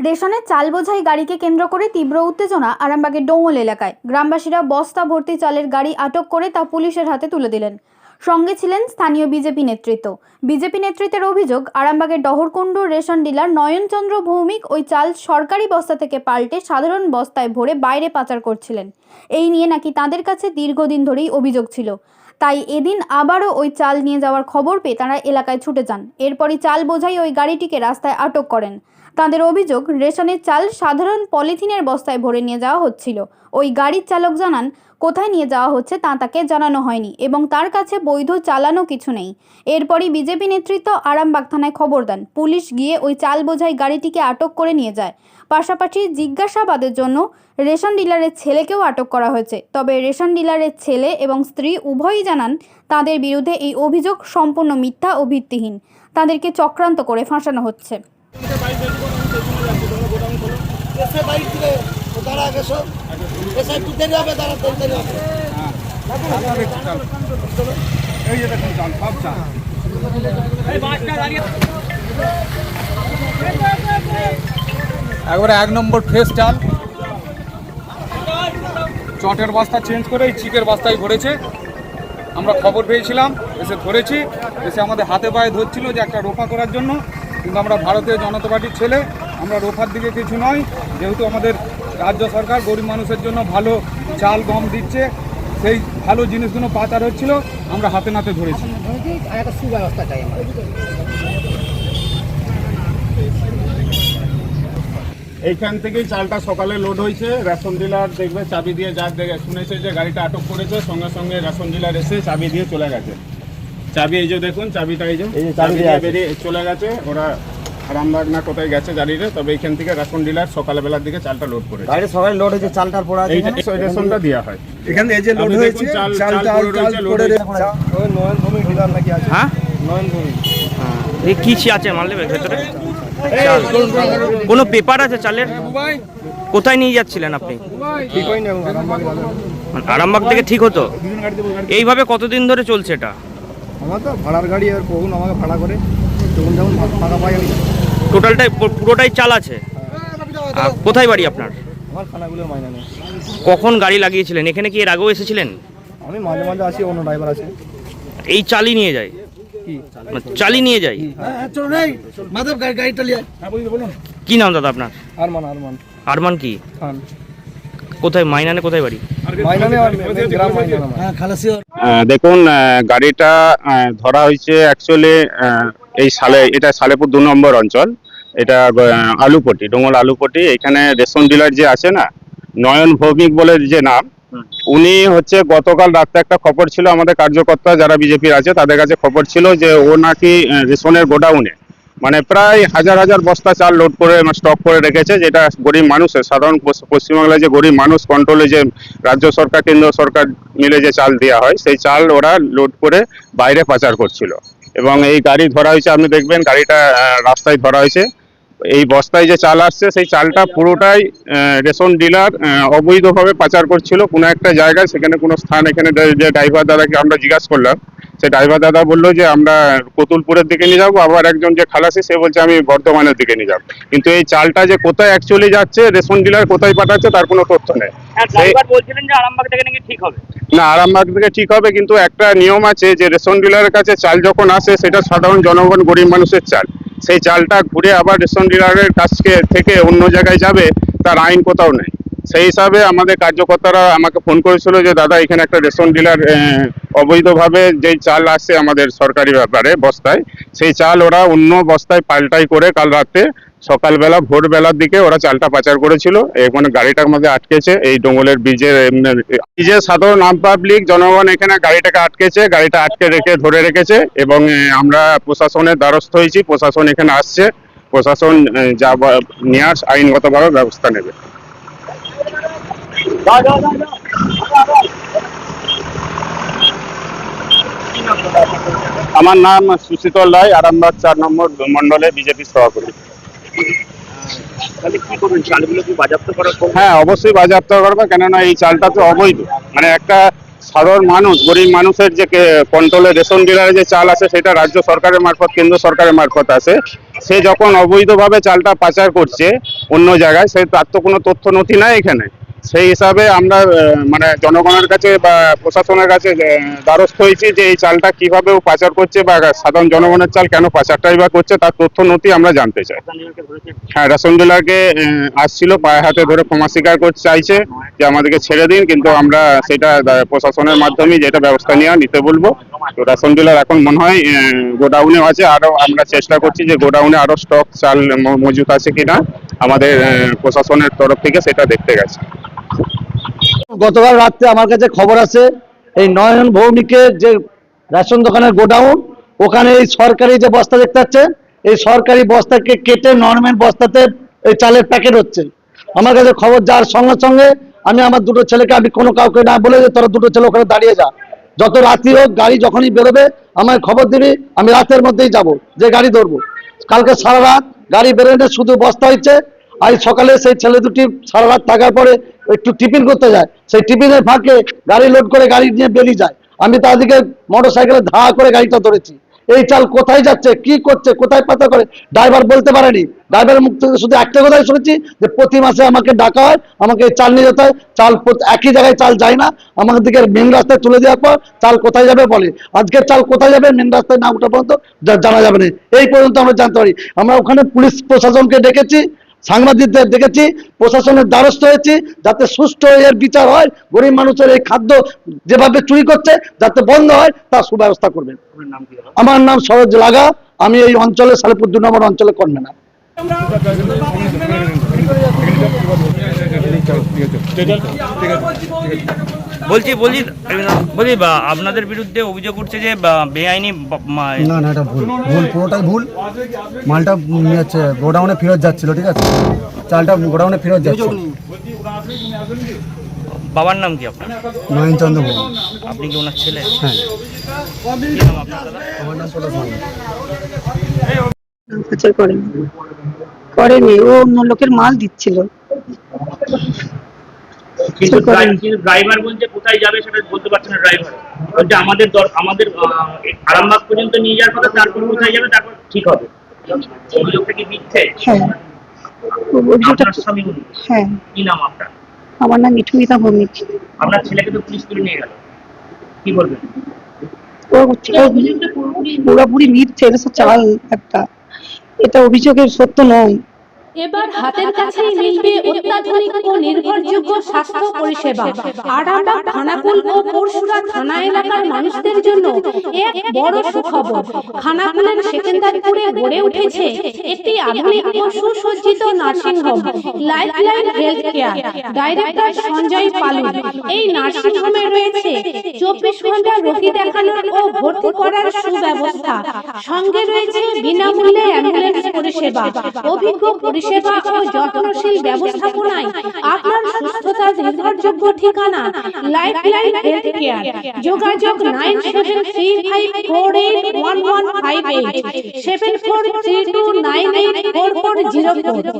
রেশনের চাল বোঝাই গাড়িকে কেন্দ্র করে তীব্র উত্তেজনা আরামবাগের ডোঙল এলাকায়। গ্রামবাসীরা বস্তা ভর্তি চালের গাড়ি আটক করে তা পুলিশের হাতে তুলে দিলেন। সঙ্গে ছিলেন স্থানীয় বিজেপি নেতৃত্ব। বিজেপি নেতৃত্বের অভিযোগ, আরামবাগের ডহরকুণ্ডুর রেশন ডিলার নয়নচন্দ্র ভৌমিক ওই চাল সরকারি বস্তা থেকে পাল্টে সাধারণ বস্তায় ভরে বাইরে পাচার করছিলেন। এই নিয়ে নাকি তাদের কাছে দীর্ঘদিন ধরেই অভিযোগ ছিল। তাই এদিন আবারও ওই চাল নিয়ে যাওয়ার খবর পেয়ে তারা এলাকায় ছুটে যান। এরপরই চাল বোঝাই ওই গাড়িটিকে রাস্তায় আটক করেন। তাদের অভিযোগ, রেশনের চাল সাধারণ পলিথিনের বস্তায় ভরে নিয়ে যাওয়া হচ্ছিল। ওই গাড়ির চালক জানান, কোথায় নিয়ে যাওয়া হচ্ছে তা তাকে জানানো হয়নি এবং তার কাছে বৈধ চালানো কিছু নেই। এরপরই বিজেপি নেতৃত্ব আরামবাগ থানায় খবর দেন। পুলিশ গিয়ে ওই চাল বোঝাই গাড়িটিকে আটক করে নিয়ে যায়। পাশাপাশি জিজ্ঞাসাবাদের জন্য রেশন ডিলারের ছেলেকেও আটক করা হয়েছে। তবে রেশন ডিলারের ছেলে এবং স্ত্রী উভয়ই জানান, তাদের বিরুদ্ধে এই অভিযোগ সম্পূর্ণ মিথ্যা ও ভিত্তিহীন। তাদেরকে চক্রান্ত করে ফাঁসানো হচ্ছে। একবারে 1 নম্বর ফ্রেশ চাল, চটের বস্তা চেঞ্জ করে এই চিকের বস্তায় ভরেছে। আমরা খবর পেয়েছিলাম, এসে ধরেছি। এসে আমাদের হাতে পায়ে ধরছিল যে একটা রোফা করার জন্য, কিন্তু আমরা ভারতীয় জনতা পার্টির ছেলে, আমরা রোফার দিকে কিছু নয়। যেহেতু আমাদের রাজ্য সরকার গরিব মানুষের জন্য ভালো চাল গম দিচ্ছে, সেই ভালো জিনিসগুলো পাচার হচ্ছিল, আমরা হাতে নাতে ধরেছি। একটা সুব্যবস্থা চাই। এইখান থেকেই চালটা সকালে লোড হয়েছে। রেশন ডিলার দেখবে চাবি দিয়ে, যা শুনেছে যে গাড়িটা আটক করেছে, সঙ্গে সঙ্গে রেশন ডিলার এসে চাবি দিয়ে চলে গেছে। চাবি এই যে দেখুন, চাবিটা এই যে চাবি দিয়ে বেরিয়ে চলে গেছে। ওরা আরামবাগ না কোথায় গেছে জানিয়ে। তবে এইখান থেকে রেশন ডিলার সকালবেলার দিকে চালটা লোড করেছে। গাড়ি সকালে লোড হয়েছে, চালটার পড়া এই রেশনটা দেওয়া হয় এখানে এই যে লোড হয়েছে, চালটা লোড হয়েছে। ওই নয়ন ভূমি ডিলার নাকি আছে? হ্যাঁ, নয়ন ভূমি। এই কি আছে মারলে ভেতরে? কোনো পেপার আছে চালের? কোথায় নিয়ে যাচ্ছিলেন আপনি? ঠিক হয়নি এখন আরামবাগ থেকে ঠিক হতো? এইভাবে কতদিন ধরে চলছে এটা? আমার তো ভাড়ার গাড়ি, আর কখন আমাকে ভাড়া করে যখন যেমন ফাঁকা পাই আমি। টোটালটাই পুরোটাই চাল আছে? আর কোথায় বাড়ি আপনার? আমার খানাগুলোর মাইনা নেই। কখন গাড়ি লাগিয়েছিলেন? এখানে কি এর আগেও এসেছিলেন? আমি মাঝে মাঝে আসি, অন্য ড্রাইভার আছে। এই চালই নিয়ে যায়? কি চালই নিয়ে যায়? চলো নেই মাধব গাড়িটা নিয়ে। কি নাম দাদা আপনার? আরমান। আরমান আরমান কি খান। কোথায় মাইনানে কোথায় বাড়ি? মাইনানে আর গ্রাম মাইনানে। হ্যাঁ, খালাসি। দেখুন, গাড়িটা ধরা হয়েছে অ্যাকচুয়ালি এই এটা সালেপুর 2 নম্বর অঞ্চল। এটা আলুপট্টি, ডোঙল আলুপট্টি। এখানে রেশন ডিলার যে আছে না, নয়ন ভৌমিক বলে যে নাম, উনি হচ্ছে গতকাল রাতে একটা খবর ছিল আমাদের কার্যকর্তা যারা বিজেপির আছে তাদের কাছে খবর ছিল যে ও নাকি রেশনের গোডাউনে মানে প্রায় হাজার হাজার বস্তা চাল লোড করে স্টক করে রেখেছে, যেটা গরিব মানুষের, সাধারণ পশ্চিমবাংলায় যে গরিব মানুষ কন্ট্রোলে যে রাজ্য সরকার কেন্দ্র সরকার মিলে যে চাল দেওয়া হয়, সেই চাল ওরা লোড করে বাইরে পাচার করছিল। এবং এই গাড়ি ধরা হয়েছে, আপনি দেখবেন গাড়িটা রাস্তায় ধরা হয়েছে। এই বস্তায় যে চাল আসছে, সেই চালটা পুরোটাই রেশন ডিলার অবৈধভাবে পাচার করছিল কোনো একটা জায়গায়। সেখানে কোনো স্থান, এখানে যে ড্রাইভার দাদাকে আমরা জিজ্ঞাসা করলাম, সে ড্রাইভার দাদা বললো যে আমরা কতুলপুরের দিকে নিয়ে যাবো। আবার একজন যে খালাসি, সে বলছে আমি বর্ধমানের দিকে নিয়ে যাবো। কিন্তু এই চালটা যে কোথায় অ্যাকচুয়ালি যাচ্ছে, রেশন ডিলার কোথায় পাঠাচ্ছে, তার কোনো তথ্য নেই। বলছিলেন যে আরামবাগ থেকে নাকি ঠিক হবে? না, আরামবাগ থেকে ঠিক হবে, কিন্তু একটা নিয়ম আছে যে রেশন ডিলারের কাছে চাল যখন আসে, সেটা সাধারণ জনগণ গরিব মানুষের চাল, সেই চালটা ঘুরে আবার রেশন ডিলারের কাছে থেকে অন্য জায়গায় যাবে, তার আইন কোথাও নেই। সেই হিসাবে আমাদের কার্যকর্তারা আমাকে ফোন করেছিল যে দাদা, এখানে একটা রেশন ডিলার অবৈধভাবে যেই চাল আসছে আমাদের সরকারি ব্যাপারে বস্তায়, সেই চাল ওরা অন্য বস্তায় পাল্টাই করে কাল রাতে সকালবেলা ভোরবেলার দিকে ওরা চালটা পাচার করেছিল। এখানে গাড়িটার মধ্যে আটকেছে এই ডোঙলের ব্রিজে সাধারণ আম পাবলিক জনগণ এখানে গাড়িটাকে আটকেছে, গাড়িটা আটকে রেখে ধরে রেখেছে। এবং আমরা প্রশাসনের দ্বারস্থ হয়েছি, প্রশাসন এখানে আসছে, প্রশাসন যা নিয়ে আইনগতভাবে ব্যবস্থা নেবে। আমার নাম সুশীতল রায়, আরামবাগ 4 নম্বর মন্ডলে বিজেপি সভাপতি। হ্যাঁ, অবশ্যই বাজেয়াপ্ত করবে, কেননা এই চালটা তো অবৈধ। মানে একটা সাধারণ মানুষ, গরিব মানুষের যে কন্ট্রোলে রেশন ডিলারে যে চাল আছে সেটা রাজ্য সরকারের মারফত, কেন্দ্র সরকারের মারফত আসে। সে যখন অবৈধভাবে চালটা পাচার করছে অন্য জায়গায়, সে তার তো কোনো তথ্য নথি নাই এখানে। সেই হিসাবে আমরা মানে জনগণের কাছে বা প্রশাসনের কাছে দ্বারস্থ হয়েছি যে এই চালটা কিভাবে ও পাচার করছে বা সাধারণ জনগণের চাল কেন পাচারটাই বা করছে, তার তথ্য নথি আমরা জানতে চাই। হ্যাঁ, রেশন ডিলারকে আসছিল, পায়ে হাতে ধরে ক্ষমা স্বীকার করতে চাইছে যে আমাদেরকে ছেড়ে দিন, কিন্তু আমরা সেটা প্রশাসনের মাধ্যমে যেটা ব্যবস্থা নিতে বলবো। তো রেশন ডিলার এখন মনে হয় গোডাউনে আছে, আরো আমরা চেষ্টা করছি যে গোডাউনে আরো স্টক চাল মজুত আছে কিনা, আমাদের প্রশাসনের তরফ থেকে সেটা দেখতে গেছে। গতকাল রাত্রে আমার কাছে খবর আছে এই নয়ন ভৌমিকের যে রেশন দোকানের গোডাউন, ওখানে এই সরকারি যে বস্তা দেখতে পাচ্ছেন, এই সরকারি বস্তাকে কেটে নর্মাল বস্তাতে এই চালের প্যাকেট হচ্ছে। আমার কাছে খবর যাওয়ার সঙ্গে সঙ্গে আমি আমার দুটো ছেলেকে, আমি কোনো কাউকে না বলে যে তোরা দুটো ছেলে ওখানে দাঁড়িয়ে যা, যত রাত্রি হোক গাড়ি যখনই বেরোবে আমায় খবর দিবি, আমি রাতের মধ্যেই যাব, যে গাড়ি ধরবো। কালকে সারা রাত গাড়ি বেরোলে শুধু বস্তা হচ্ছে। আজ সকালে সেই ছেলে দুটি সারা রাত থাকার পরে একটু টিফিন করতে যায়, সেই টিফিনের ফাঁকে গাড়ি লোড করে গাড়ি নিয়ে বেরিয়ে যায়। আমি তাদেরকে মোটর সাইকেলে ধাওয়া করে গাড়িটা ধরেছি। এই চাল কোথায় যাচ্ছে, কি করছে, কোথায় পাতা করে, ড্রাইভার বলতে পারেনি। ড্রাইভারের মুখ থেকে শুধু একটা কথাই শুনেছি যে প্রতি মাসে আমাকে ডাকা হয়, আমাকে এই চাল নিয়ে যেতে হয়। চাল একই জায়গায় চাল যায় না, আমাদের দিকে মেন রাস্তায় তুলে দেওয়ার পর চাল কোথায় যাবে বলে। আজকে চাল কোথায় যাবে মেন রাস্তায় না ওঠা পর্যন্ত জানা যাবে না, এই পর্যন্ত আমরা জানতে পারি। আমরা ওখানে পুলিশ প্রশাসনকে ডেকেছি, সাংবাদিকদের দেখেছি, প্রশাসনের দ্বারস্থ হয়েছি যাতে সুষ্ঠু এর বিচার হয়। গরিব মানুষের এই খাদ্য যেভাবে চুরি করছে যাতে বন্ধ হয় তার সুব্যবস্থা করবেন। আমার নাম সরোজ লাগা, আমি এই অঞ্চলে সালেপুর 2 নম্বর অঞ্চলে কনভেনার। বলছি আপনাদের বিরুদ্ধে অভিযোগ উঠছে যে বেআইনি না না, এটা ভুল, পুরোটাই ভুল। মালটা হচ্ছে গোডাউনে ফেরত যাচ্ছিল, ঠিক আছে, চালটা গোডাউনে ফেরত যাচ্ছিল। বাবার নাম কি আপনার? নয়নচন্দ্র বর্মন। আপনি কি ওনার ছেলে? হ্যাঁ। কি নাম আপনার দাদা? আমার নাম পলাশ বর্মন। পাচার করেনি, ও অন্য লোকের মাল দিচ্ছিল। কিন্তু ড্রাইভার বলছে কোথায় যাবে সেটা বলতে পারছে না। ড্রাইভার বলছে আমাদের আরামবাগ পর্যন্ত নিয়ে যাওয়ার কথা, তারপর কোথায় যাবে তারপর ঠিক হবে। অভিযোগটা কি মিথ্যে? হ্যাঁ, অভিযোগটা আপনার স্বামী বলুন। হ্যাঁ। কি নাম আপনার? আমার নাম মিঠুমিতা ভৌমিক। আপনার ছেলেকে তো পুলিশ তুলে নিয়ে গেল, কি বলবেন? ও পুরোপুরি মিথ্যে, এটা চাল একটা, এটা অভিযোগের সত্য নয়। এবার হাতের কাছেই মিলবে অত্যাধুনিক ও নির্ভরযোগ্য স্বাস্থ্য পরিষেবা। আরামবাগ, খানাকুল ও পরশুরা থানা এলাকার মানুষদের জন্য এক বড় সুখবর। খানাকুলের সেকেন্দারপুরে গড়ে উঠেছে একটি আধুনিক ও সুসজ্জিত nursing home, Lifeline Health Care. Director Sanjay Palu. এই নার্সিং হোমে রয়েছে 24 ঘন্টা রোগী দেখানোর ও ভর্তি করার সুব্যবস্থা। সঙ্গে রয়েছে বিনামূল্যে অ্যাম্বুলেন্স পরিষেবা। অভিজ্ঞ পরিষেবা ও যত্নশীল ব্যবস্থাপনায় আপনার সুস্থতার নির্ভরযোগ্য ঠিকানা লাইফলাইন হেলথ কেয়ার। যোগাযোগ 9735481158 7432984404।